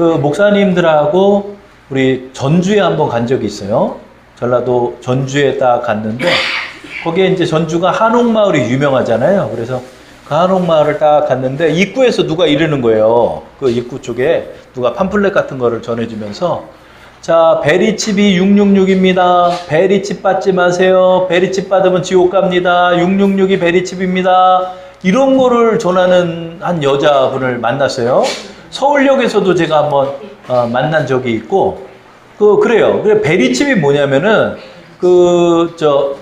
그 목사님들하고 우리 전주에 한번 간 적이 있어요. 전라도 전주에 딱 갔는데 거기에 이제 전주가 한옥마을이 유명하잖아요. 그래서 그 한옥마을을 딱 갔는데 입구에서 누가 이러는 거예요. 그 입구 쪽에 누가 팜플렛 같은 거를 전해주면서 자, 베리칩이 666입니다. 베리칩 받지 마세요. 베리칩 받으면 지옥 갑니다. 666이 베리칩입니다. 이런 거를 전하는 한 여자분을 만났어요. 서울역에서도 제가 한번 만난 적이 있고, 그래요. 그래, 베리칩이 뭐냐면은,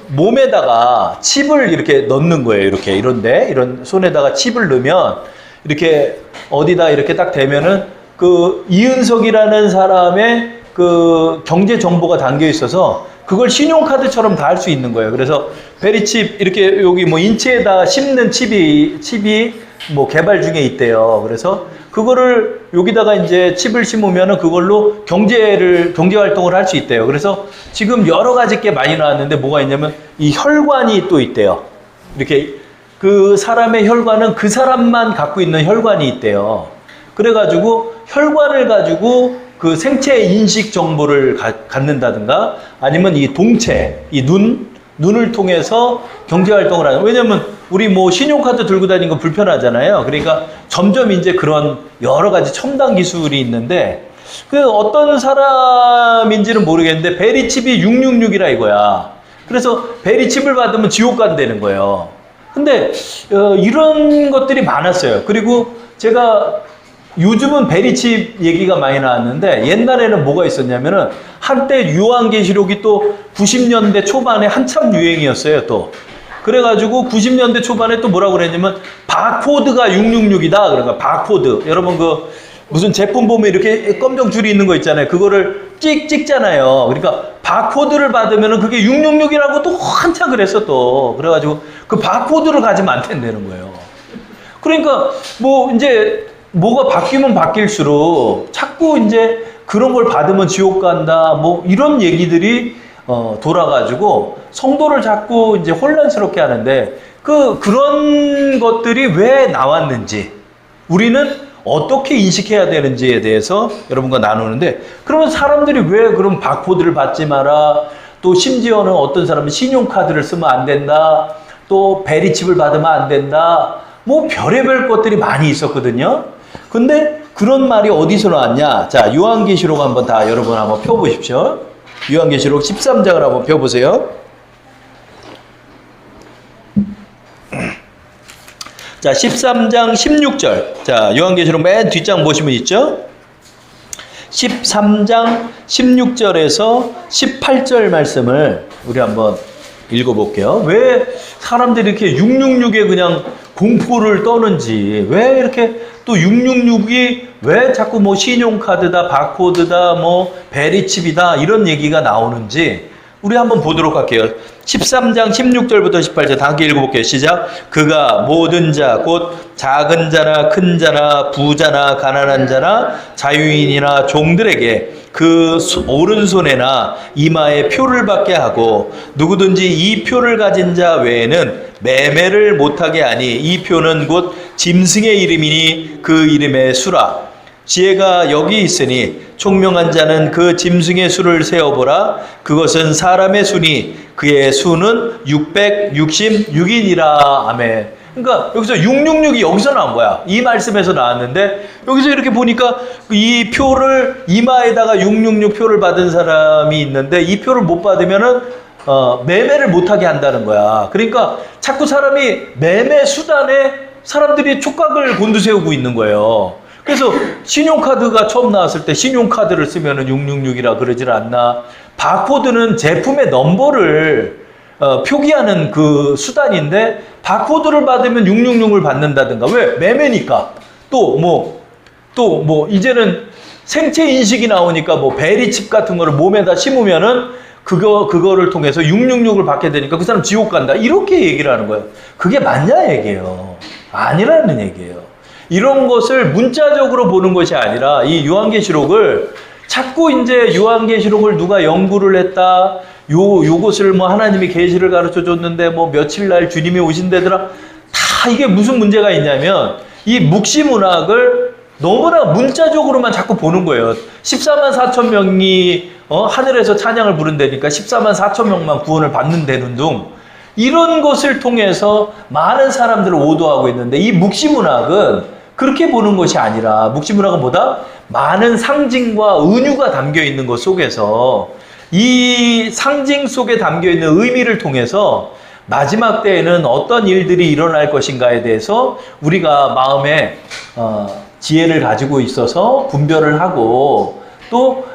몸에다가 칩을 이렇게 넣는 거예요. 이렇게, 이런 손에다가 칩을 넣으면, 이렇게, 어디다 이렇게 딱 대면은, 이은석이라는 사람의 경제 정보가 담겨 있어서, 그걸 신용카드처럼 다 할 수 있는 거예요. 그래서, 베리칩, 이렇게, 여기 뭐 인체에다 심는 칩이 뭐 개발 중에 있대요. 그래서, 그거를 여기다가 이제 칩을 심으면은 그걸로 경제 활동을 할 수 있대요. 그래서 지금 여러 가지 게 많이 나왔는데 뭐가 있냐면 이 혈관이 또 있대요. 이렇게 그 사람의 혈관은 그 사람만 갖고 있는 혈관이 있대요. 그래가지고 혈관을 가지고 그 생체 인식 정보를 갖는다든가 아니면 이 동체, 이 눈을 통해서 경제 활동을 하는. 왜냐면 우리 뭐 신용카드 들고 다니는 거 불편하잖아요. 그러니까 점점 이제 그런 여러 가지 첨단 기술이 있는데 그 어떤 사람인지는 모르겠는데 베리칩이 666이라 이거야. 그래서 베리칩을 받으면 지옥 간다는 거예요. 근데 이런 것들이 많았어요. 그리고 제가 요즘은 베리칩 얘기가 많이 나왔는데 옛날에는 뭐가 있었냐면은 한때 요한계시록이 또 90년대 초반에 한참 유행이었어요. 또 그래가지고 90년대 초반에 또 뭐라고 그랬냐면 바코드가 666이다. 그러니까 바코드. 여러분 무슨 제품 보면 이렇게 검정 줄이 있는 거 있잖아요. 그거를 찍잖아요. 그러니까 바코드를 받으면은 그게 666이라고 또 한참 그랬어 또. 그래가지고 그 바코드를 가지면 안 된다는 거예요. 그러니까 뭐 이제 뭐가 바뀌면 바뀔수록 자꾸 이제 그런 걸 받으면 지옥 간다. 뭐 이런 얘기들이 돌아가지고 성도를 자꾸 이제 혼란스럽게 하는데 그런 것들이 왜 나왔는지 우리는 어떻게 인식해야 되는지에 대해서 여러분과 나누는데 그러면 사람들이 왜 그럼 바코드를 받지 마라 또 심지어는 어떤 사람은 신용카드를 쓰면 안 된다 또 베리칩을 받으면 안 된다 뭐 별의별 것들이 많이 있었거든요. 근데 그런 말이 어디서 나왔냐? 자, 요한계시록 한번 다 여러분 한번 펴보십시오. 요한계시록 13장을 한번 펴보세요. 자, 13장 16절. 자, 요한계시록 맨 뒷장 보시면 있죠? 13장 16절에서 18절 말씀을 우리 한번 읽어볼게요. 왜 사람들이 이렇게 666에 그냥 공포를 떠는지, 왜 이렇게 또 666이 왜 자꾸 뭐 신용카드다, 바코드다, 뭐 베리칩이다 이런 얘기가 나오는지 우리 한번 보도록 할게요. 13장 16절부터 18절 다 함께 읽어볼게요. 시작. 그가 모든 자, 곧 작은 자나 큰 자나 부자나 가난한 자나 자유인이나 종들에게 그 오른손에나 이마에 표를 받게 하고 누구든지 이 표를 가진 자 외에는 매매를 못하게 하니 이 표는 곧 짐승의 이름이니 그 이름의 수라. 지혜가 여기 있으니 총명한 자는 그 짐승의 수를 세어보라. 그것은 사람의 수니 그의 수는 666이니라. 아멘. 그러니까 여기서 666이 여기서 나온 거야. 이 말씀에서 나왔는데 여기서 이렇게 보니까 이 표를 이마에다가 666 표를 받은 사람이 있는데 이 표를 못 받으면은 매매를 못하게 한다는 거야. 그러니까 자꾸 사람이 매매 수단에 사람들이 촉각을 곤두세우고 있는 거예요. 그래서 신용카드가 처음 나왔을 때 신용카드를 쓰면은 666이라 그러질 않나. 바코드는 제품의 넘버를 표기하는 그 수단인데 바코드를 받으면 666을 받는다든가. 왜? 매매니까. 또 뭐 이제는 생체 인식이 나오니까 뭐 베리칩 같은 거를 몸에다 심으면은 그거를 통해서 666을 받게 되니까 그 사람 지옥 간다. 이렇게 얘기를 하는 거예요. 그게 맞냐 얘기예요. 아니라는 얘기예요. 이런 것을 문자적으로 보는 것이 아니라 이 요한계시록을 자꾸 이제 요한계시록을 누가 연구를 했다. 요것을 뭐 하나님이 계시를 가르쳐 줬는데 뭐 며칠 날 주님이 오신다더라. 다 이게 무슨 문제가 있냐면 이 묵시문학을 너무나 문자적으로만 자꾸 보는 거예요. 14만 4천 명이 하늘에서 찬양을 부른다니까 14만 4천 명만 구원을 받는다는 등 이런 것을 통해서 많은 사람들을 오도하고 있는데, 이 묵시문학은 그렇게 보는 것이 아니라, 묵시문학은 뭐다? 많은 상징과 은유가 담겨 있는 것 속에서 이 상징 속에 담겨 있는 의미를 통해서 마지막 때에는 어떤 일들이 일어날 것인가에 대해서 우리가 마음에 지혜를 가지고 있어서 분별을 하고, 또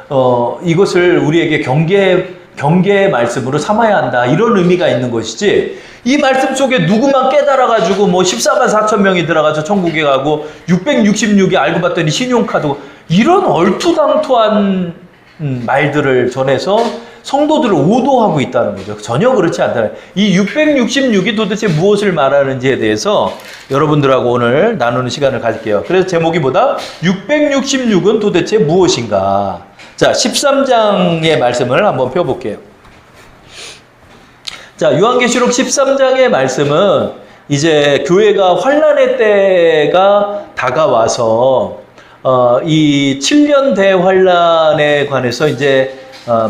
이것을 우리에게 경계의 말씀으로 삼아야 한다, 이런 의미가 있는 것이지, 이 말씀 속에 누구만 깨달아가지고 뭐 14만 4천 명이 들어가서 천국에 가고 666이 알고 봤더니 신용카드고, 이런 얼토당토한 말들을 전해서 성도들을 오도하고 있다는 거죠. 전혀 그렇지 않다. 이 666이 도대체 무엇을 말하는지에 대해서 여러분들하고 오늘 나누는 시간을 가질게요. 그래서 제목이 뭐다? 666은 도대체 무엇인가? 자, 13장의 말씀을 한번 펴볼게요. 자, 요한계시록 13장의 말씀은 이제 교회가 환란의 때가 다가와서 이 7년 대환란에 관해서 이제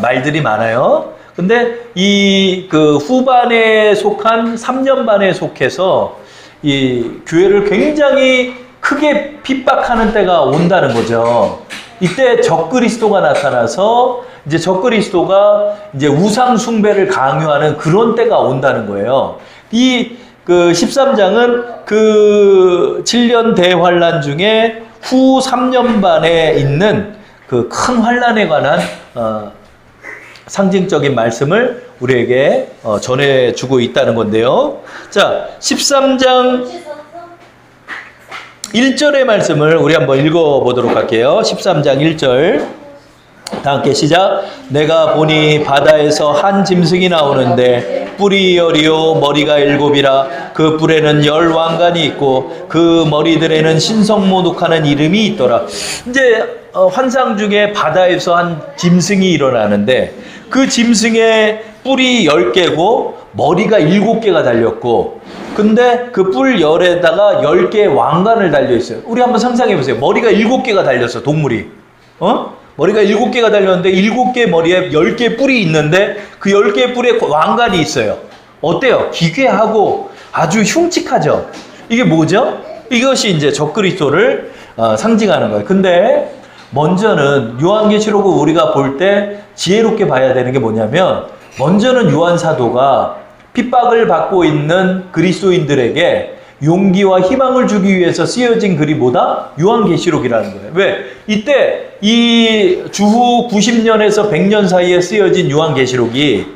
말들이 많아요. 근데 이 그 후반에 속한 3년 반에 속해서 이 교회를 굉장히 크게 핍박하는 때가 온다는 거죠. 이때 적그리스도가 나타나서 이제 적그리스도가 이제 우상 숭배를 강요하는 그런 때가 온다는 거예요. 이 그 13장은 그 7년 대환란 중에 후 3년 반에 있는 그 큰 환란에 관한 상징적인 말씀을 우리에게 전해주고 있다는 건데요. 자, 13장 1절의 말씀을 우리 한번 읽어보도록 할게요. 13장 1절. 다 함께 시작. 내가 보니 바다에서 한 짐승이 나오는데 뿔이 10이요 머리가 7이라. 그 뿔에는 10 왕관이 있고 그 머리들에는 신성모독하는 이름이 있더라. 이제 환상 중에 바다에서 한 짐승이 일어나는데, 그 짐승의 뿔이 10개고 머리가 7개가 달렸고, 근데 그 뿔 열에다가 10개의 왕관을 달려 있어요. 우리 한번 상상해 보세요. 머리가 7개가 달렸어, 동물이. 머리가 7개가 달렸는데 7개 머리에 10개 뿔이 있는데 그 10개 뿔에 왕관이 있어요. 어때요? 기괴하고 아주 흉측하죠? 이게 뭐죠? 이것이 이제 적그리스도를 상징하는 거예요. 근데 먼저는 요한계시록을 우리가 볼 때 지혜롭게 봐야 되는 게 뭐냐면, 먼저는 요한 사도가 핍박을 받고 있는 그리스도인들에게 용기와 희망을 주기 위해서 쓰여진 글이 뭐다? 요한계시록이라는 거예요. 왜? 이때 이 주후 90년에서 100년 사이에 쓰여진 요한계시록이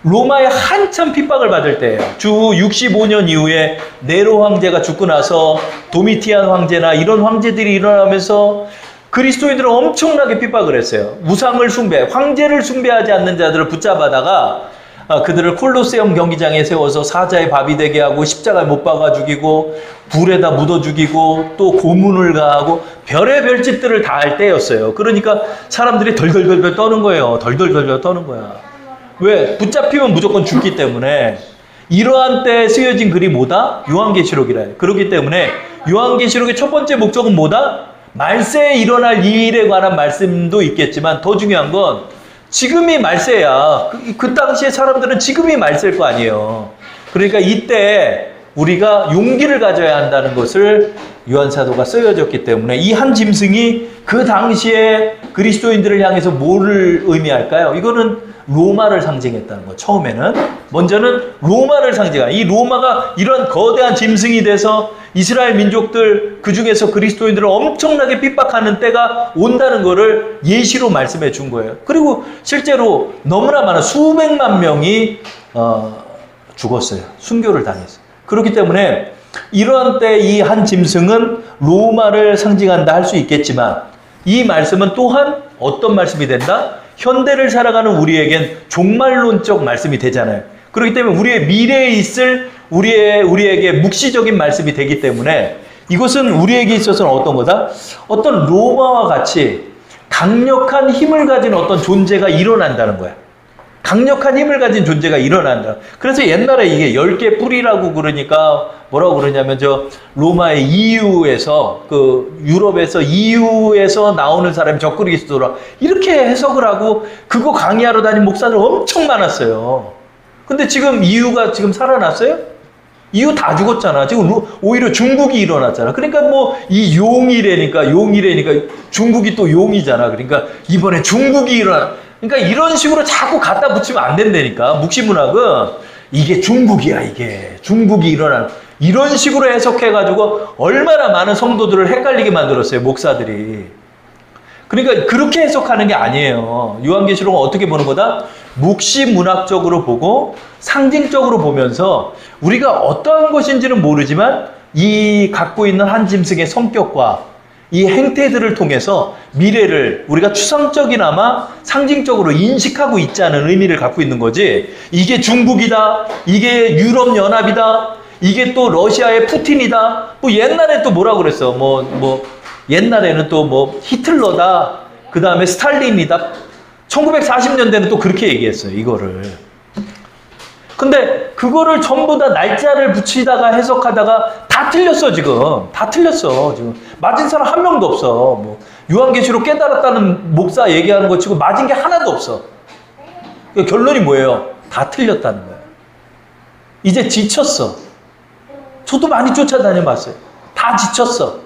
로마에 한참 핍박을 받을 때예요. 주후 65년 이후에 네로 황제가 죽고 나서 도미티안 황제나 이런 황제들이 일어나면서 그리스도인들은 엄청나게 핍박을 했어요. 우상을 황제를 숭배하지 않는 자들을 붙잡아다가 그들을 콜로세움 경기장에 세워서 사자의 밥이 되게 하고 십자가에 못 박아 죽이고 불에다 묻어 죽이고 또 고문을 가하고 별의별 짓들을 다 할 때였어요. 그러니까 사람들이 덜덜덜덜 떠는 거예요. 덜덜덜덜 떠는 거야. 왜? 붙잡히면 무조건 죽기 때문에. 이러한 때에 쓰여진 글이 뭐다? 요한계시록이라 해요. 그렇기 때문에 요한계시록의 첫 번째 목적은 뭐다? 말세에 일어날 일에 관한 말씀도 있겠지만, 더 중요한 건 지금이 말세야. 그 당시에 사람들은 지금이 말세일 거 아니에요. 그러니까 이때 우리가 용기를 가져야 한다는 것을 요한 사도가 쓰여졌기 때문에, 이 한 짐승이 그 당시에 그리스도인들을 향해서 뭐를 의미할까요? 이거는 로마를 상징했다는 거. 처음에는 먼저는 로마를 상징하는, 이 로마가 이런 거대한 짐승이 돼서 이스라엘 민족들, 그 중에서 그리스도인들을 엄청나게 핍박하는 때가 온다는 것을 예시로 말씀해 준 거예요. 그리고 실제로 너무나 많은 수백만 명이 죽었어요. 순교를 당했어요. 그렇기 때문에 이러한 때 이 한 짐승은 로마를 상징한다 할 수 있겠지만, 이 말씀은 또한 어떤 말씀이 된다? 현대를 살아가는 우리에겐 종말론적 말씀이 되잖아요. 그렇기 때문에 우리의 미래에 있을 우리에게 묵시적인 말씀이 되기 때문에, 이것은 우리에게 있어서는 어떤 거다? 어떤 로마와 같이 강력한 힘을 가진 어떤 존재가 일어난다는 거야. 강력한 힘을 가진 존재가 일어난다. 그래서 옛날에 이게 10개 뿌리라고 그러니까 뭐라고 그러냐면 저 로마의 EU에서 그 유럽에서 EU에서 나오는 사람이 적그리스도라 이렇게 해석을 하고 그거 강의하러 다닌 목사들 엄청 많았어요. 근데 지금 EU가 지금 살아났어요? EU 다 죽었잖아. 지금 오히려 중국이 일어났잖아. 그러니까 뭐 이 용이래니까 중국이 또 용이잖아. 그러니까 이번에 중국이 일어나. 그러니까 이런 식으로 자꾸 갖다 붙이면 안 된다니까. 묵시문학은 이게 중국이야, 이게. 중국이 일어나. 이런 식으로 해석해가지고 얼마나 많은 성도들을 헷갈리게 만들었어요, 목사들이. 그러니까 그렇게 해석하는 게 아니에요. 요한계시록은 어떻게 보는 거다? 묵시문학적으로 보고 상징적으로 보면서 우리가 어떠한 것인지는 모르지만 이 갖고 있는 한 짐승의 성격과 이 행태들을 통해서 미래를 우리가 추상적이나마 상징적으로 인식하고 있자는 의미를 갖고 있는 거지. 이게 중국이다. 이게 유럽연합이다. 이게 또 러시아의 푸틴이다. 뭐 옛날에 또 뭐라고 그랬어. 옛날에는 또 뭐 히틀러다. 그 다음에 스탈린이다. 1940년대는 또 그렇게 얘기했어요. 이거를. 근데 그거를 전부 다 날짜를 붙이다가 해석하다가 다 틀렸어, 지금. 다 틀렸어, 지금. 맞은 사람 한 명도 없어. 뭐 요한계시록 깨달았다는 목사 얘기하는 거 치고 맞은 게 하나도 없어. 그 결론이 뭐예요? 다 틀렸다는 거예요. 이제 지쳤어. 저도 많이 쫓아다녀 봤어요. 다 지쳤어.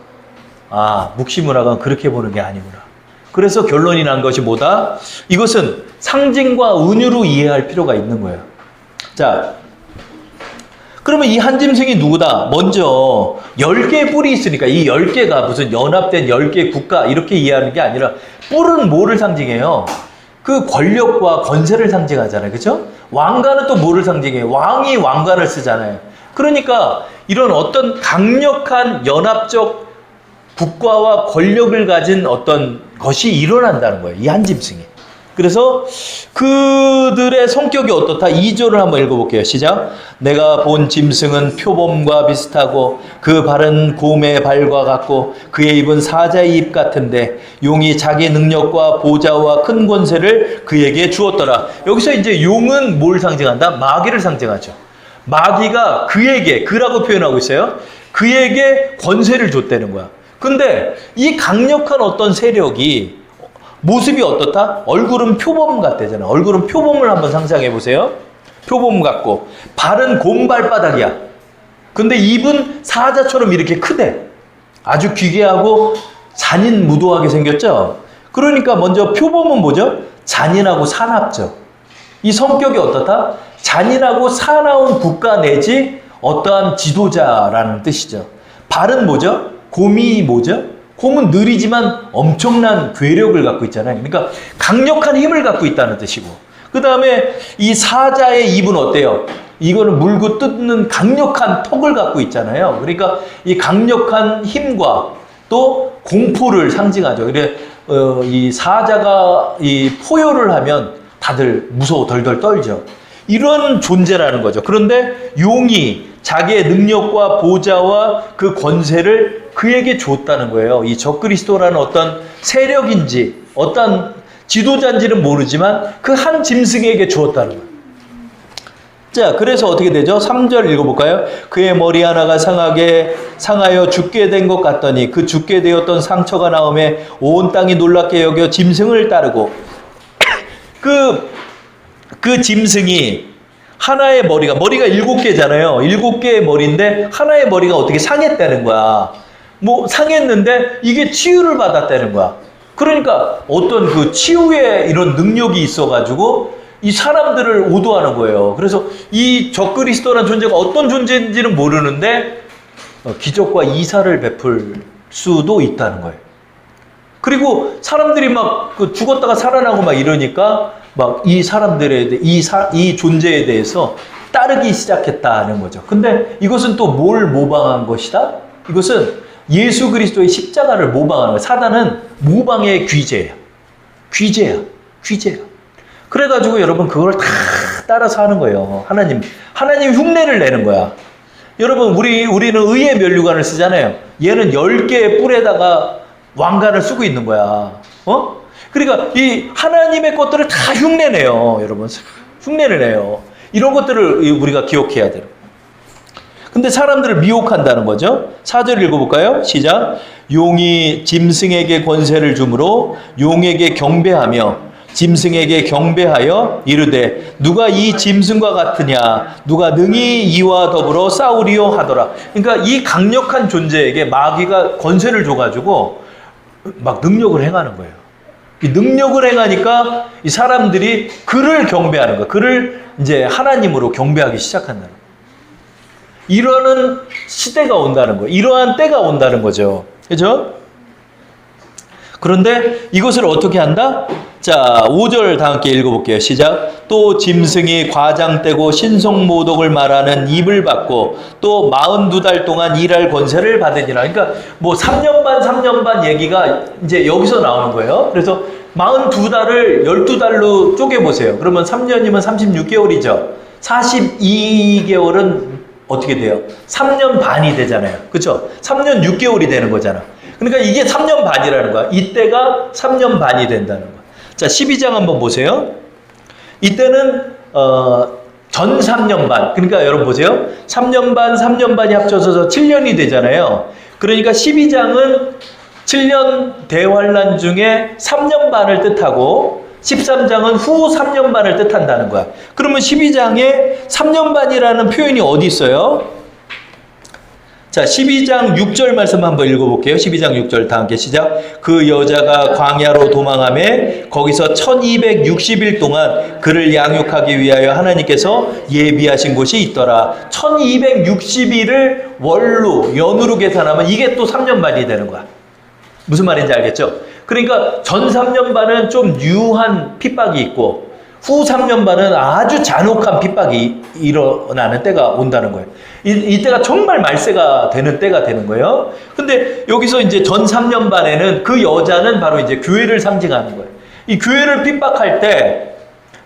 아, 묵시문학은 그렇게 보는 게 아니구나. 그래서 결론이 난 것이 뭐다? 이것은 상징과 은유로 이해할 필요가 있는 거예요. 자, 그러면 이 한 짐승이 누구다? 먼저 10개의 뿔이 있으니까 이 10개가 무슨 연합된 10개 국가 이렇게 이해하는 게 아니라 뿔은 뭐를 상징해요? 그 권력과 권세를 상징하잖아요. 그렇죠? 왕관은 또 뭐를 상징해요? 왕이 왕관을 쓰잖아요. 그러니까 이런 어떤 강력한 연합적 국가와 권력을 가진 어떤 것이 일어난다는 거예요. 이 한 짐승이. 그래서 그들의 성격이 어떻다? 2절을 한번 읽어볼게요. 시작. 내가 본 짐승은 표범과 비슷하고 그 발은 곰의 발과 같고 그의 입은 사자의 입 같은데 용이 자기 능력과 보좌와 큰 권세를 그에게 주었더라. 여기서 이제 용은 뭘 상징한다? 마귀를 상징하죠. 마귀가 그에게, 그라고 표현하고 있어요. 그에게 권세를 줬다는 거야. 근데 이 강력한 어떤 세력이 모습이 어떻다? 얼굴은 표범 같대잖아. 얼굴은 표범을 한번 상상해 보세요. 표범 같고 발은 곰발바닥이야. 근데 입은 사자처럼 이렇게 크대. 아주 귀괴하고 잔인무도하게 생겼죠. 그러니까 먼저 표범은 뭐죠? 잔인하고 사납죠. 이 성격이 어떻다? 잔인하고 사나운 국가 내지 어떠한 지도자라는 뜻이죠. 발은 뭐죠? 곰이 뭐죠? 곰은 느리지만 엄청난 괴력을 갖고 있잖아요. 그러니까 강력한 힘을 갖고 있다는 뜻이고. 그 다음에 이 사자의 입은 어때요? 이거는 물고 뜯는 강력한 턱을 갖고 있잖아요. 그러니까 이 강력한 힘과 또 공포를 상징하죠. 그래, 이 사자가 이 포효를 하면 다들 무서워 덜덜 떨죠. 이런 존재라는 거죠. 그런데 용이 자기의 능력과 보좌와 그 권세를 그에게 줬다는 거예요. 이 적그리스도라는 어떤 세력인지 어떤 지도자인지는 모르지만 그 한 짐승에게 주었다는 거예요. 자, 그래서 어떻게 되죠? 3절 읽어볼까요? 그의 머리 하나가 상하여 죽게 된 것 같더니 그 죽게 되었던 상처가 나오매 온 땅이 놀랍게 여겨 짐승을 따르고 그 짐승이 하나의 머리가 7개잖아요. 7개의 머리인데 하나의 머리가 어떻게 상했다는 거야. 뭐 상했는데 이게 치유를 받았다는 거야. 그러니까 어떤 그 치유의 이런 능력이 있어가지고 이 사람들을 오도하는 거예요. 그래서 이 적그리스도라는 존재가 어떤 존재인지는 모르는데 기적과 이사를 베풀 수도 있다는 거예요. 그리고 사람들이 막 그 죽었다가 살아나고 막 이러니까 막 이 사람들에 이 존재에 대해서 따르기 시작했다는 거죠. 근데 이것은 또 뭘 모방한 것이다? 이것은 예수 그리스도의 십자가를 모방하는 거예요. 사단은 모방의 귀재예요. 귀재야. 그래가지고 여러분 그걸 다 따라서 하는 거예요. 하나님 흉내를 내는 거야. 여러분 우리는 의의 면류관을 쓰잖아요. 얘는 10개의 뿔에다가 왕관을 쓰고 있는 거야. 그러니까 이 하나님의 것들을 다 흉내내요. 여러분 흉내를 내요. 이런 것들을 우리가 기억해야 돼요. 근데 사람들을 미혹한다는 거죠. 4절 읽어볼까요? 시작. 용이 짐승에게 권세를 주므로 용에게 경배하며 짐승에게 경배하여 이르되 누가 이 짐승과 같으냐 누가 능히 이와 더불어 싸우리요 하더라. 그러니까 이 강력한 존재에게 마귀가 권세를 줘가지고 막 능력을 행하는 거예요. 이 능력을 행하니까 이 사람들이 그를 경배하는 거예요. 그를 이제 하나님으로 경배하기 시작한다는 거예요. 이러는 시대가 온다는 거예요. 이러한 때가 온다는 거죠. 그렇죠? 그런데 이것을 어떻게 한다? 자, 5절 다 함께 읽어볼게요. 시작. 또 짐승이 과장되고 신성모독을 말하는 입을 받고 또 42달 동안 일할 권세를 받으니라. 그러니까 뭐 3년 반 얘기가 이제 여기서 나오는 거예요. 그래서 42달을 12달로 쪼개보세요. 그러면 3년이면 36개월이죠. 42개월은 어떻게 돼요? 3년 반이 되잖아요. 그렇죠? 3년 6개월이 되는 거잖아. 그러니까 이게 3년 반이라는 거야. 이때가 3년 반이 된다는 거야. 자, 12장 한번 보세요. 이때는 전 3년 반. 그러니까 여러분 보세요. 3년 반이 합쳐서 7년이 되잖아요. 그러니까 12장은 7년 대환란 중에 3년 반을 뜻하고 13장은 후 3년 반을 뜻한다는 거야. 그러면 12장에 3년 반이라는 표현이 어디 있어요? 자, 12장 6절 말씀 한번 읽어볼게요. 12장 6절 다 함께 시작. 그 여자가 광야로 도망하며 거기서 1260일 동안 그를 양육하기 위하여 하나님께서 예비하신 곳이 있더라. 1260일을 월로 연으로 계산하면 이게 또 3년 반이 되는 거야. 무슨 말인지 알겠죠? 그러니까 전 3년 반은 좀 유한 핍박이 있고 후 3년 반은 아주 잔혹한 핍박이 일어나는 때가 온다는 거예요. 이때가 정말 말세가 되는 때가 되는 거예요. 근데 여기서 이제 전 3년 반에는 그 여자는 바로 이제 교회를 상징하는 거예요. 이 교회를 핍박할 때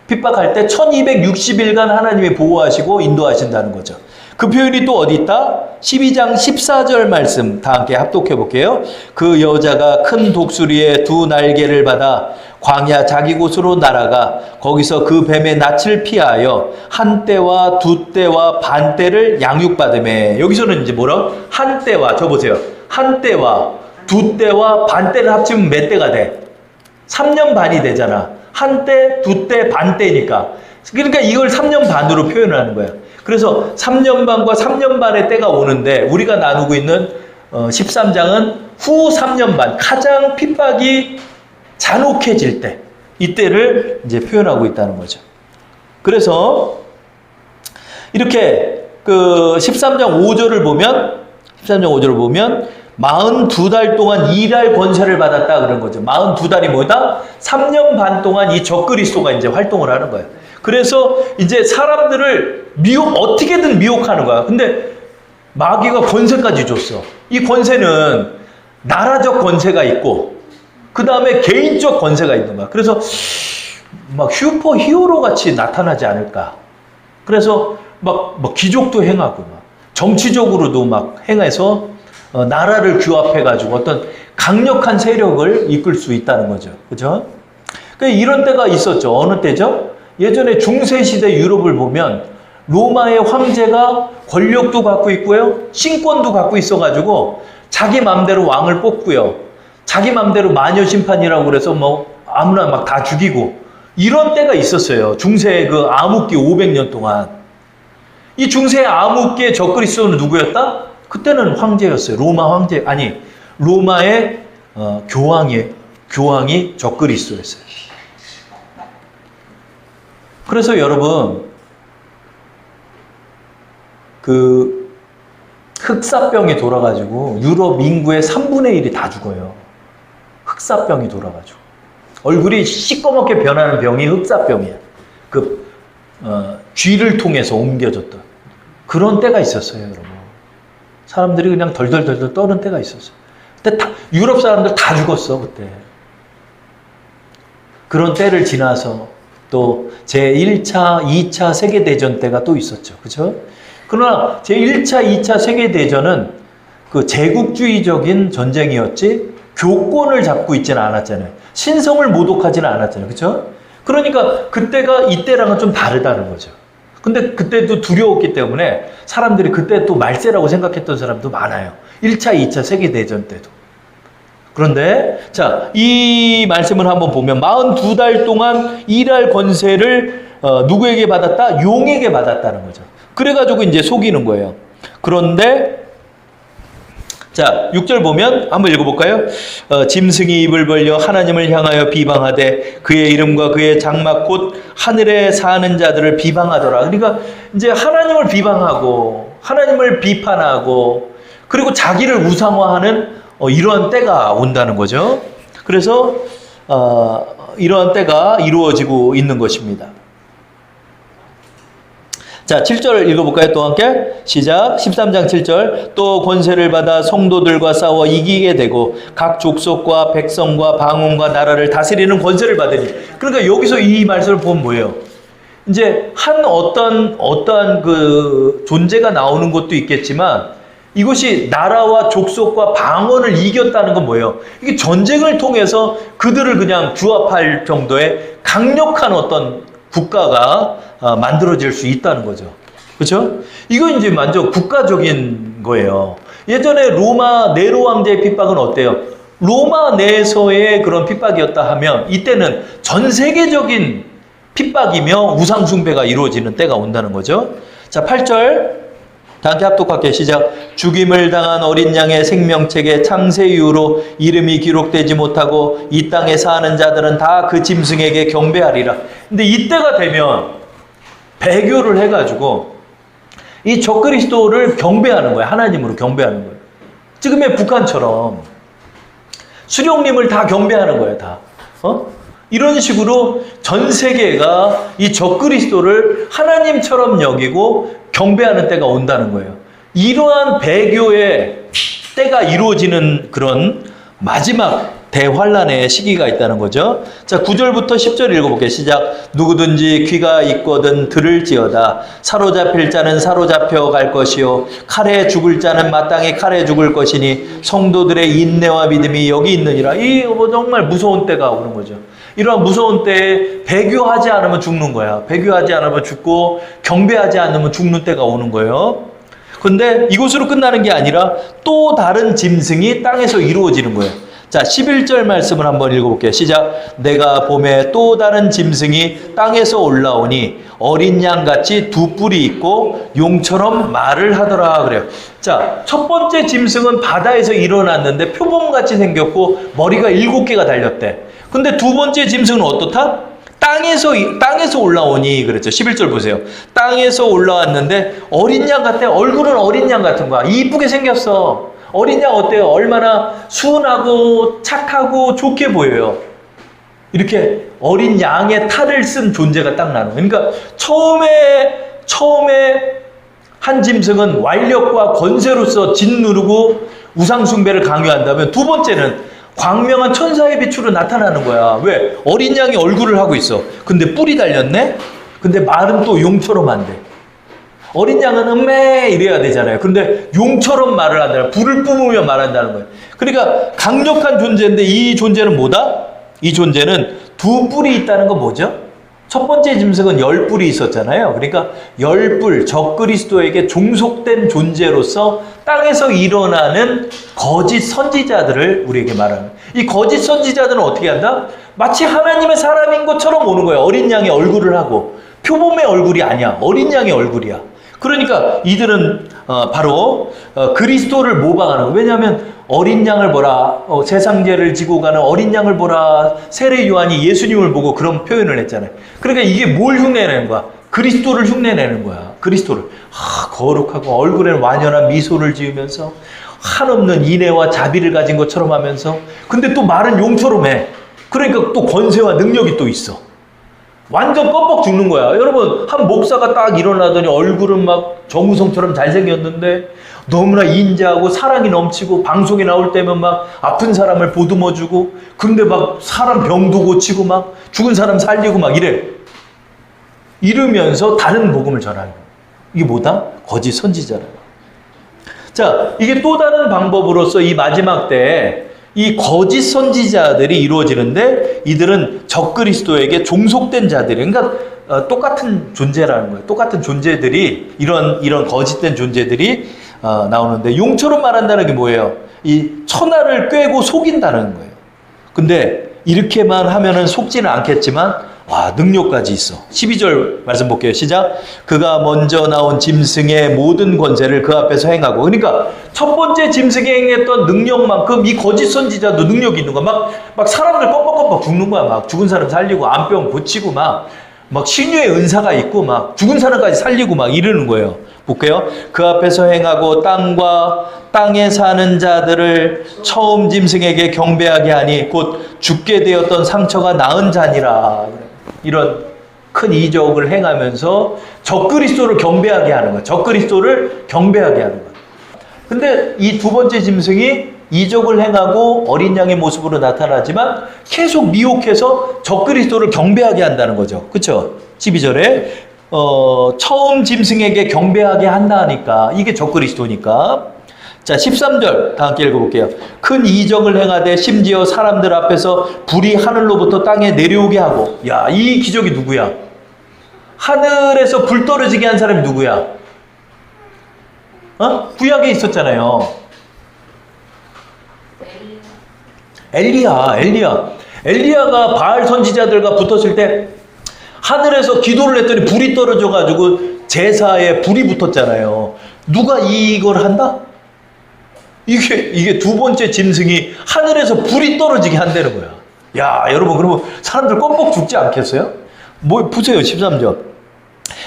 1260일간 하나님이 보호하시고 인도하신다는 거죠. 그 표현이 또 어디 있다? 12장 14절 말씀 다 함께 합독해 볼게요. 그 여자가 큰 독수리의 두 날개를 받아 광야 자기 곳으로 날아가 거기서 그 뱀의 낯을 피하여 한 때와 두 때와 반 때를 양육받으매. 여기서는 이제 뭐라? 한 때와, 저 보세요. 한 때와 두 때와 반 때를 합치면 몇 때가 돼? 3년 반이 되잖아. 한 때, 두 때, 반 때니까. 그러니까 이걸 3년 반으로 표현하는 거야. 그래서 3년 반과 3년 반의 때가 오는데 우리가 나누고 있는 13장은 후 3년 반, 가장 핍박이 잔혹해질 때, 이때를 이제 표현하고 있다는 거죠. 그래서 이렇게 그 13장 5절을 보면 42달 동안 일할 권세를 받았다 그런 거죠. 42달이 뭐다? 3년 반 동안 이 적그리스도가 이제 활동을 하는 거예요. 그래서 이제 사람들을 어떻게든 미혹하는 거야. 근데 마귀가 권세까지 줬어. 이 권세는 나라적 권세가 있고 그 다음에 개인적 권세가 있는 거야. 그래서 막 슈퍼 히어로 같이 나타나지 않을까. 그래서 막 기적도 행하고 막 정치적으로도 막 행해서 나라를 규합해가지고 어떤 강력한 세력을 이끌 수 있다는 거죠. 그죠? 그러니까 이런 때가 있었죠. 어느 때죠? 예전에 중세시대 유럽을 보면 로마의 황제가 권력도 갖고 있고요. 신권도 갖고 있어가지고 자기 맘대로 왕을 뽑고요. 자기 맘대로 마녀심판이라고 그래서 뭐 아무나 막 다 죽이고 이런 때가 있었어요. 중세의 그 암흑기 500년 동안. 이 중세의 암흑기의 적그리스도는 누구였다? 그때는 황제였어요. 로마 황제, 아니 로마의 교황이 적그리스도였어요. 그래서 여러분 그 흑사병이 돌아가지고 유럽 인구의 3분의 1이 다 죽어요. 흑사병이 돌아가지고 얼굴이 시꺼멓게 변하는 병이 흑사병이야. 쥐를 통해서 옮겨졌던 그런 때가 있었어요, 여러분. 사람들이 그냥 덜덜덜덜 떠는 때가 있었어요. 그때 유럽 사람들 다 죽었어, 그때. 그런 때를 지나서 또 제1차, 2차 세계대전 때가 또 있었죠. 그죠? 그러나 제1차, 2차 세계대전은 그 제국주의적인 전쟁이었지 교권을 잡고 있지는 않았잖아요. 신성을 모독하지는 않았잖아요. 그죠? 그러니까 그때가 이때랑은 좀 다르다는 거죠. 근데 그때도 두려웠기 때문에 사람들이 그때 또 말세라고 생각했던 사람도 많아요. 1차, 2차 세계대전 때도. 그런데 자, 이 말씀을 한번 보면 42달 동안 일할 권세를 누구에게 받았다? 용에게 받았다는 거죠. 그래가지고 이제 속이는 거예요. 그런데 자, 6절 보면 한번 읽어볼까요? 짐승이 입을 벌려 하나님을 향하여 비방하되 그의 이름과 그의 장막 곧 하늘에 사는 자들을 비방하더라. 그러니까 이제 하나님을 비방하고 하나님을 비판하고 그리고 자기를 우상화하는 이러한 때가 온다는 거죠. 그래서 이러한 때가 이루어지고 있는 것입니다. 자, 7절 읽어볼까요? 또 함께 시작. 13장 7절. 또 권세를 받아 성도들과 싸워 이기게 되고 각 족속과 백성과 방언과 나라를 다스리는 권세를 받으니. 그러니까 여기서 이 말씀을 보면 뭐예요? 이제 한 어떠한 그 존재가 나오는 것도 있겠지만 이것이 나라와 족속과 방언을 이겼다는 건 뭐예요? 이게 전쟁을 통해서 그들을 그냥 규합할 정도의 강력한 어떤 국가가 만들어질 수 있다는 거죠. 그렇죠? 이건 이제 완전 국가적인 거예요. 예전에 로마 네로 황제의 핍박은 어때요? 로마 내에서의 그런 핍박이었다 하면 이때는 전 세계적인 핍박이며 우상 숭배가 이루어지는 때가 온다는 거죠. 자, 8절 다 함께 합독할게요. 시작. 죽임을 당한 어린 양의 생명책에 창세 이후로 이름이 기록되지 못하고 이 땅에 사는 자들은 다 그 짐승에게 경배하리라. 근데 이때가 되면 배교를 해가지고 이 적그리스도를 경배하는 거예요. 하나님으로 경배하는 거예요. 지금의 북한처럼 수령님을 다 경배하는 거예요. 다. 이런 식으로 전 세계가 이 적그리스도를 하나님처럼 여기고 경배하는 때가 온다는 거예요. 이러한 배교의 때가 이루어지는 그런 마지막 대환란의 시기가 있다는 거죠. 자, 9절부터 10절 읽어볼게요. 시작. 누구든지 귀가 있거든 들을지어다. 사로잡힐 자는 사로잡혀 갈 것이요 칼에 죽을 자는 마땅히 칼에 죽을 것이니 성도들의 인내와 믿음이 여기 있느니라. 이 정말 무서운 때가 오는 거죠. 이런 무서운 때에 배교하지 않으면 죽는 거야. 배교하지 않으면 죽고 경배하지 않으면 죽는 때가 오는 거예요. 근데 이것으로 끝나는 게 아니라 또 다른 짐승이 땅에서 이루어지는 거예요. 자, 11절 말씀을 한번 읽어볼게요. 시작. 내가 봄에 또 다른 짐승이 땅에서 올라오니 어린 양같이 두 뿔이 있고 용처럼 말을 하더라 그래요. 자, 첫 번째 짐승은 바다에서 일어났는데 표범같이 생겼고 머리가 7개가 달렸대. 근데 두 번째 짐승은 어떻다? 땅에서 올라오니 그랬죠. 11절 보세요. 땅에서 올라왔는데 어린 양 같아. 얼굴은 어린 양 같은 거야. 이쁘게 생겼어. 어린 양 어때요? 얼마나 순하고 착하고 좋게 보여요. 이렇게 어린 양의 탈을 쓴 존재가 딱 나는 거예요. 그러니까 처음에 한 짐승은 완력과 권세로서 짓누르고 우상숭배를 강요한다면 두 번째는 광명한 천사의 빛으로 나타나는 거야. 왜? 어린 양이 얼굴을 하고 있어. 근데 뿔이 달렸네? 근데 말은 또 용처럼 한대. 어린 양은 음메 이래야 되잖아요. 근데 용처럼 말을 한다는, 불을 뿜으며 말한다는 거예요. 그러니까 강력한 존재인데 이 존재는 뭐다? 이 존재는 두 뿔이 있다는 건 뭐죠? 첫 번째 짐승은 10뿔이 있었잖아요. 그러니까 10뿔, 적그리스도에게 종속된 존재로서 땅에서 일어나는 거짓 선지자들을 우리에게 말하는. 이 거짓 선지자들은 어떻게 한다? 마치 하나님의 사람인 것처럼 오는 거예요. 어린 양의 얼굴을 하고. 표범의 얼굴이 아니야. 어린 양의 얼굴이야. 그러니까 이들은 바로 그리스도를 모방하는 거예요. 왜냐하면 어린 양을 보라, 세상죄를 지고 가는 어린 양을 보라. 세례 요한이 예수님을 보고 그런 표현을 했잖아요. 그러니까 이게 뭘 흉내내는 거야? 그리스도를 흉내내는 거야. 그리스도를. 거룩하고 얼굴에는 완연한 미소를 지으면서 한없는 인애와 자비를 가진 것처럼 하면서 근데 또 말은 용처럼 해. 그러니까 또 권세와 능력이 또 있어. 완전 껌뻑 죽는 거야. 여러분, 한 목사가 딱 일어나더니 얼굴은 막 정우성처럼 잘생겼는데 너무나 인자하고 사랑이 넘치고 방송에 나올 때면 막 아픈 사람을 보듬어주고 근데 막 사람 병도 고치고 막 죽은 사람 살리고 막 이래. 이러면서 다른 복음을 전하는 거야. 이게 뭐다? 거짓 선지자라고. 자, 이게 또 다른 방법으로서 이 마지막 때에 이 거짓 선지자들이 이루어지는데 이들은 적그리스도에게 종속된 자들이, 그러니까 똑같은 존재라는 거예요. 똑같은 존재들이 이런 거짓된 존재들이 나오는데, 용처럼 말한다는 게 뭐예요? 이 천하를 꿰고 속인다는 거예요. 근데 이렇게만 하면은 속지는 않겠지만 능력까지 있어. 12절 말씀 볼게요. 시작. 그가 먼저 나온 짐승의 모든 권세를 그 앞에서 행하고. 그러니까 첫 번째 짐승이 행했던 능력만큼 이 거짓 선지자도 능력이 있는 거야. 막 사람들 껌뻑껌뻑 죽는 거야. 막 죽은 사람 살리고 암병 고치고 막 신유의 은사가 있고 막 죽은 사람까지 살리고 막 이러는 거예요. 볼게요. 그 앞에서 행하고 땅과 땅에 사는 자들을 처음 짐승에게 경배하게 하니 곧 죽게 되었던 상처가 나은 자니라. 이런 큰 이적을 행하면서 적그리스도를 경배하게 하는 거야. 적그리스도를 경배하게 하는 거야. 근데 이 두 번째 짐승이 이적을 행하고 어린 양의 모습으로 나타나지만 계속 미혹해서 적그리스도를 경배하게 한다는 거죠. 그렇죠? 12절에 처음 짐승에게 경배하게 한다니까 이게 적그리스도니까. 자, 13절 다 함께 읽어볼게요. 큰 이적을 행하되 심지어 사람들 앞에서 불이 하늘로부터 땅에 내려오게 하고. 야, 이 기적이 누구야? 하늘에서 불 떨어지게 한 사람이 누구야? 구약에 있었잖아요. 엘리야가 바알 선지자들과 붙었을 때 하늘에서 기도를 했더니 불이 떨어져가지고 제사에 불이 붙었잖아요. 누가 이걸 한다? 이게 두 번째 짐승이 하늘에서 불이 떨어지게 한다는 거야. 야, 여러분, 그러면 사람들 껌뻑 죽지 않겠어요? 보세요. 13절.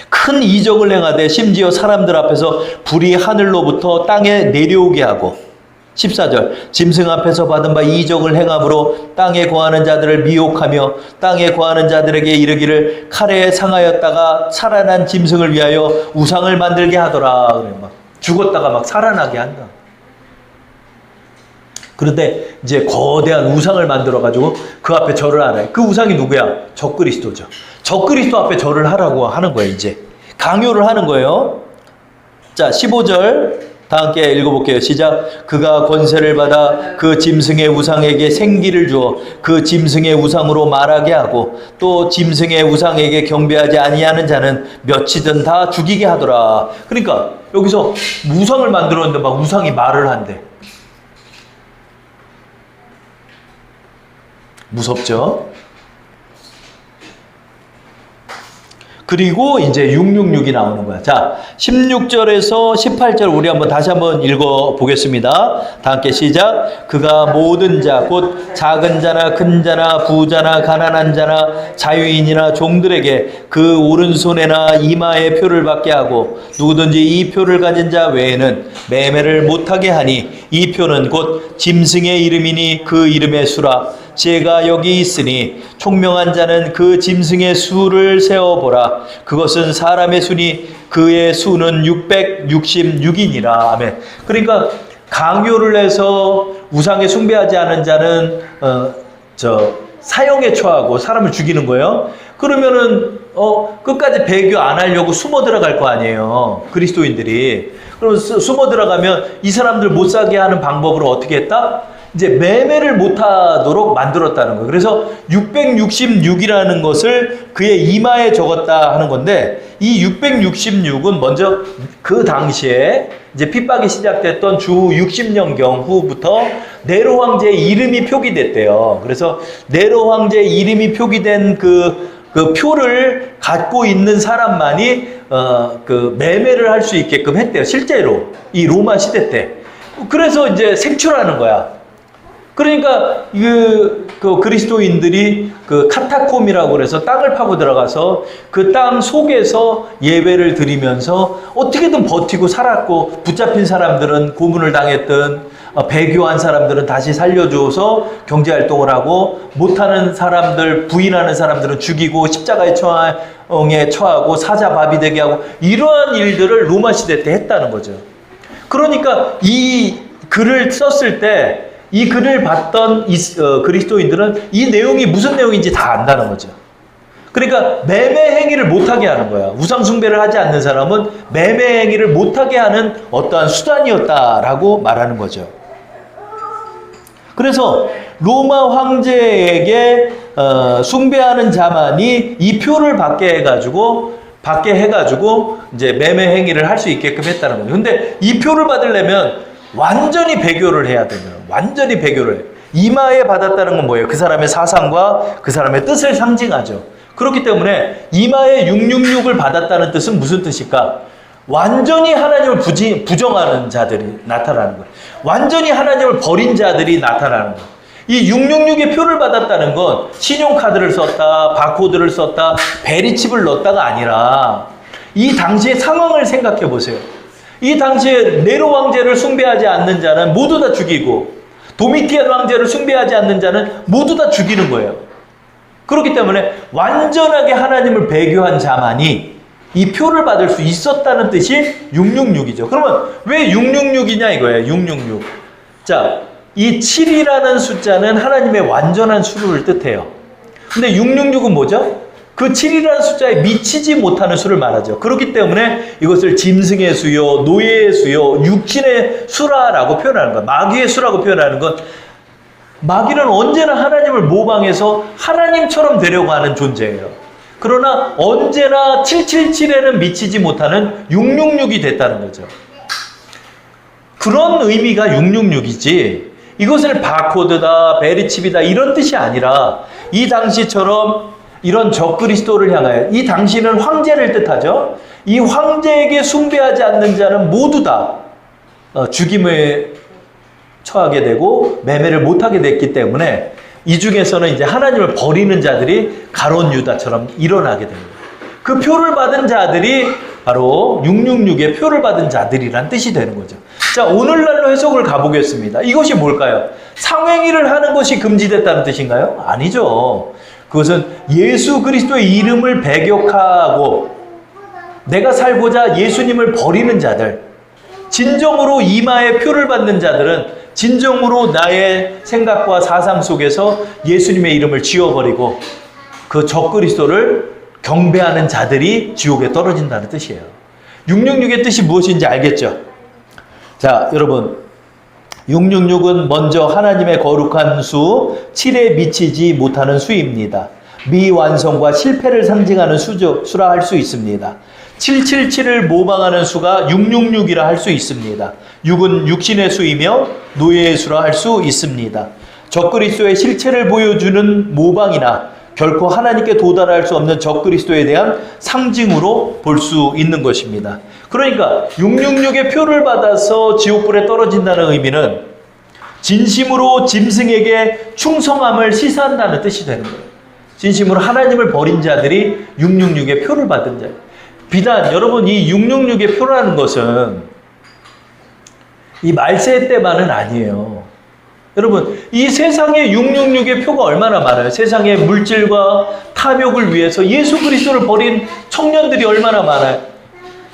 큰 이적을 행하되 심지어 사람들 앞에서 불이 하늘로부터 땅에 내려오게 하고. 14절. 짐승 앞에서 받은 바 이적을 행함으로 땅에 거하는 자들을 미혹하며 땅에 거하는 자들에게 이르기를 칼에 상하였다가 살아난 짐승을 위하여 우상을 만들게 하더라. 그래, 막 죽었다가 막 살아나게 한다. 그런데 이제 거대한 우상을 만들어가지고 그 앞에 절을 하라. 그 우상이 누구야? 적그리스도죠. 적그리스도 앞에 절을 하라고 하는 거예요. 이제 강요를 하는 거예요. 자, 15절 다 함께 읽어볼게요. 시작. 그가 권세를 받아 그 짐승의 우상에게 생기를 주어 그 짐승의 우상으로 말하게 하고 또 짐승의 우상에게 경배하지 아니하는 자는 몇이든 다 죽이게 하더라. 그러니까 여기서 우상을 만들었는데 막 우상이 말을 한대. 무섭죠? 그리고 이제 666이 나오는 거야. 자, 16절에서 18절 우리 다시 한번 읽어 보겠습니다. 다 함께 시작. 그가 모든 자, 곧 작은 자나 큰 자나 부자나 가난한 자나 자유인이나 종들에게 그 오른손에나 이마에 표를 받게 하고 누구든지 이 표를 가진 자 외에는 매매를 못하게 하니 이 표는 곧 짐승의 이름이니 그 이름의 수라. 제가 여기 있으니 총명한 자는 그 짐승의 수를 세어보라. 그것은 사람의 수니 그의 수는 666이니라. 아멘. 그러니까 강요를 해서 우상에 숭배하지 않은 자는 사형에 처하고 사람을 죽이는 거예요. 그러면은 끝까지 배교 안 하려고 숨어 들어갈 거 아니에요. 그리스도인들이. 그럼 숨어 들어가면 이 사람들 못 사게 하는 방법으로 어떻게 했다? 이제 매매를 못하도록 만들었다는 거예요. 그래서 666이라는 것을 그의 이마에 적었다 하는 건데, 이 666은 먼저 그 당시에 이제 핍박이 시작됐던 주 60년경 후부터 네로 황제의 이름이 표기됐대요. 그래서 네로 황제의 이름이 표기된 그 표를 갖고 있는 사람만이 그 매매를 할 수 있게끔 했대요. 실제로 이 로마 시대 때. 그래서 이제 색출하는 거야. 그러니까 그 그리스도인들이 그 카타콤이라고 그래서 땅을 파고 들어가서 그 땅 속에서 예배를 드리면서 어떻게든 버티고 살았고, 붙잡힌 사람들은 고문을 당했든 배교한 사람들은 다시 살려줘서 경제활동을 하고, 못하는 사람들, 부인하는 사람들은 죽이고 십자가의 처형에 처하고 사자밥이 되게 하고, 이러한 일들을 로마 시대 때 했다는 거죠. 그러니까 이 글을 썼을 때 이 글을 봤던 그리스도인들은 이 내용이 무슨 내용인지 다 안다는 거죠. 그러니까 매매 행위를 못하게 하는 거야. 우상 숭배를 하지 않는 사람은 매매 행위를 못하게 하는 어떠한 수단이었다라고 말하는 거죠. 그래서 로마 황제에게 숭배하는 자만이 이 표를 받게 해가지고 이제 매매 행위를 할 수 있게끔 했다는 거죠. 근데 이 표를 받으려면 완전히 배교를 해야 되는 거예요. 완전히 배교를 해요. 이마에 받았다는 건 뭐예요? 그 사람의 사상과 그 사람의 뜻을 상징하죠. 그렇기 때문에 이마에 666을 받았다는 뜻은 무슨 뜻일까? 완전히 하나님을 부정하는 자들이 나타나는 거예요. 완전히 하나님을 버린 자들이 나타나는 거예요. 이 666의 표를 받았다는 건 신용카드를 썼다, 바코드를 썼다, 베리칩을 넣었다가 아니라 이 당시의 상황을 생각해 보세요. 이 당시에 네로 왕제를 숭배하지 않는 자는 모두 다 죽이고 도미티안 왕제를 숭배하지 않는 자는 모두 다 죽이는 거예요. 그렇기 때문에 완전하게 하나님을 배교한 자만이 이 표를 받을 수 있었다는 뜻이 666이죠. 그러면 왜 666이냐 이거예요. 666. 자, 이 7이라는 숫자는 하나님의 완전한 수를 뜻해요. 근데 666은 뭐죠? 그 7이라는 숫자에 미치지 못하는 수를 말하죠. 그렇기 때문에 이것을 짐승의 수요, 노예의 수요, 육신의 수라라고 표현하는 거예요. 마귀의 수라고 표현하는 건 마귀는 언제나 하나님을 모방해서 하나님처럼 되려고 하는 존재예요. 그러나 언제나 777에는 미치지 못하는 666이 됐다는 거죠. 그런 의미가 666이지 이것을 바코드다, 베리칩이다 이런 뜻이 아니라 이 당시처럼 이런 적그리스도를 향하여 이 당시는 황제를 뜻하죠. 이 황제에게 숭배하지 않는 자는 모두 다 죽임에 처하게 되고 매매를 못하게 됐기 때문에 이 중에서는 이제 하나님을 버리는 자들이 가룟 유다처럼 일어나게 됩니다. 그 표를 받은 자들이 바로 666의 표를 받은 자들이란 뜻이 되는 거죠. 자, 오늘날로 해석을 가보겠습니다. 이것이 뭘까요? 상행위를 하는 것이 금지됐다는 뜻인가요? 아니죠. 그것은 예수 그리스도의 이름을 배격하고 내가 살고자 예수님을 버리는 자들, 진정으로 이마에 표를 받는 자들은 진정으로 나의 생각과 사상 속에서 예수님의 이름을 지워버리고 그 적그리스도를 경배하는 자들이 지옥에 떨어진다는 뜻이에요. 666의 뜻이 무엇인지 알겠죠? 자, 여러분 666은 먼저 하나님의 거룩한 수 7에 미치지 못하는 수입니다. 미완성과 실패를 상징하는 수라 할 수 있습니다. 777을 모방하는 수가 666이라 할 수 있습니다. 6은 육신의 수이며 노예의 수라 할 수 있습니다. 적그리스도의 실체를 보여주는 모방이나 결코 하나님께 도달할 수 없는 적그리스도에 대한 상징으로 볼 수 있는 것입니다. 그러니까 666의 표를 받아서 지옥불에 떨어진다는 의미는 진심으로 짐승에게 충성함을 시사한다는 뜻이 되는 거예요. 진심으로 하나님을 버린 자들이 666의 표를 받은 자예요. 비단 여러분 이 666의 표라는 것은 이 말세 때만은 아니에요. 여러분 이 세상에 666의 표가 얼마나 많아요. 세상의 물질과 탐욕을 위해서 예수 그리스도를 버린 청년들이 얼마나 많아요.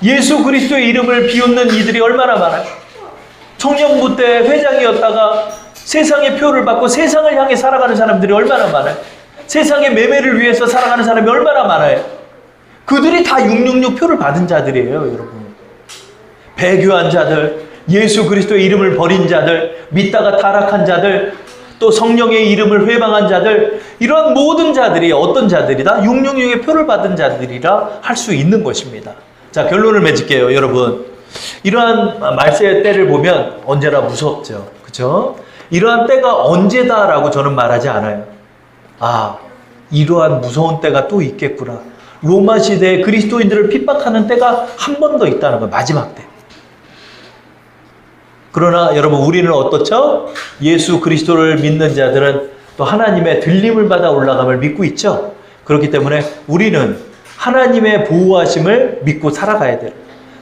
예수 그리스도의 이름을 비웃는 이들이 얼마나 많아요. 청년부 때 회장이었다가 세상의 표를 받고 세상을 향해 살아가는 사람들이 얼마나 많아요. 세상의 매매를 위해서 살아가는 사람이 얼마나 많아요. 그들이 다 666 표를 받은 자들이에요. 여러분 배교한 자들, 예수 그리스도의 이름을 버린 자들, 믿다가 타락한 자들, 또 성령의 이름을 회방한 자들, 이런 모든 자들이 어떤 자들이다? 666의 표를 받은 자들이라 할 수 있는 것입니다. 자, 결론을 맺을게요. 여러분 이러한 말세의 때를 보면 언제나 무섭죠. 그렇죠? 이러한 때가 언제다라고 저는 말하지 않아요. 아, 이러한 무서운 때가 또 있겠구나. 로마 시대에 그리스도인들을 핍박하는 때가 한 번 더 있다는 거예요. 마지막 때. 그러나 여러분 우리는 어떻죠? 예수 그리스도를 믿는 자들은 또 하나님의 들림을 받아 올라감을 믿고 있죠. 그렇기 때문에 우리는 하나님의 보호하심을 믿고 살아가야 돼요.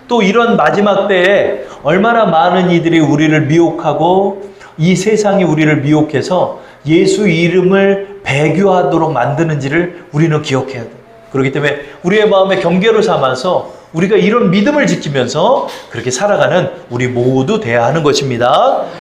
또 이런 마지막 때에 얼마나 많은 이들이 우리를 미혹하고 이 세상이 우리를 미혹해서 예수 이름을 배교하도록 만드는지를 우리는 기억해야 돼요. 그렇기 때문에 우리의 마음에 경계로 삼아서 우리가 이런 믿음을 지키면서 그렇게 살아가는 우리 모두 돼야 하는 것입니다.